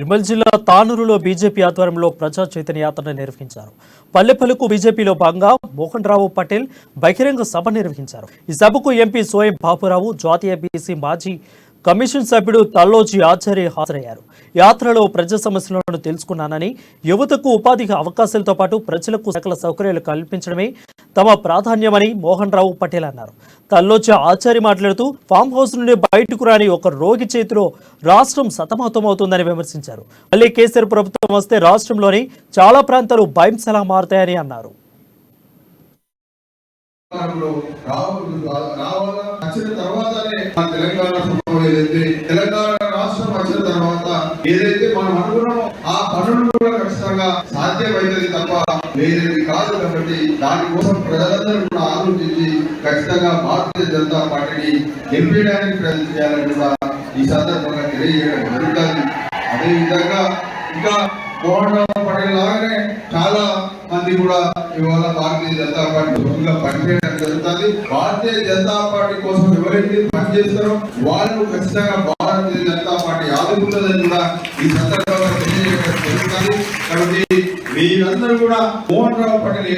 నిర్మల్ జిల్లా తానూరులో బీజేపీ ఆధ్వర్యంలో ప్రజా చైతన్య యాత్ర నిర్వహించారు. పల్లెపల్లికు బీజేపీలో భాగంగా మోహన్ రావు పటేల్ బహిరంగ సభ నిర్వహించారు. ఈ సభకు ఎంపీ సోయం బాపురావు, జాతీయ బీసీ మాజీ కమిషన్ సభ్యుడు తల్లోజీ ఆచార్య హాజరయ్యారు. యాత్రలో ప్రజా సమస్యలను తెలుసుకున్నానని, యువతకు ఉపాధి అవకాశాలతో పాటు ప్రజలకు సకల సౌకర్యాలు కల్పించడమే తమ ప్రాధాన్యమని మోహన్ రావు పటేల్ అన్నారు. తల్లోజీ ఆచార్య మాట్లాడుతూ ఫామ్ హౌస్ నుండి బయటకు రాని ఒక రోగి చేతిలో రాష్ట్రం సతమతమవుతుందని విమర్శించారు. మళ్లీ కేసీఆర్ ప్రభుత్వం వస్తే రాష్ట్రంలోని చాలా ప్రాంతాలు భయంసలా మారుతాయని అన్నారు. తెలంగాణ రాష్ట్రం వచ్చిన తర్వాత ఏదైతే మనం అనుకున్నామో ఆ పనులు కూడా ఖచ్చితంగా సాధ్యమైనది తప్ప లేనిది కాదు. కాబట్టి దానికోసం ప్రజలందరూ కూడా ఆలోచించి ఖచ్చితంగా భారతీయ జనతా పార్టీని గెలిపించడానికి ప్రయత్నం చేయాలని కూడా ఈ సందర్భంగా తెలియజేయడం జరుగుతుంది. అదేవిధంగా ఇంకా మోహన్ రావు పటేల్ లాగానే చాలా మంది కూడా ఇవాళ భారతీయ జనతా పార్టీ పనిచేయడం జరుగుతుంది. భారతీయ జనతా పార్టీ కోసం ఎవరైతే పనిచేస్తారో వాళ్ళు ఖచ్చితంగా భారతీయ జనతా పార్టీ ఆదుకుంటుందని కూడా ఈ సందర్భంగా తెలియజేయడం జరుగుతుంది. కాబట్టి మీరందరూ కూడా మోహన్ రావు పటేల్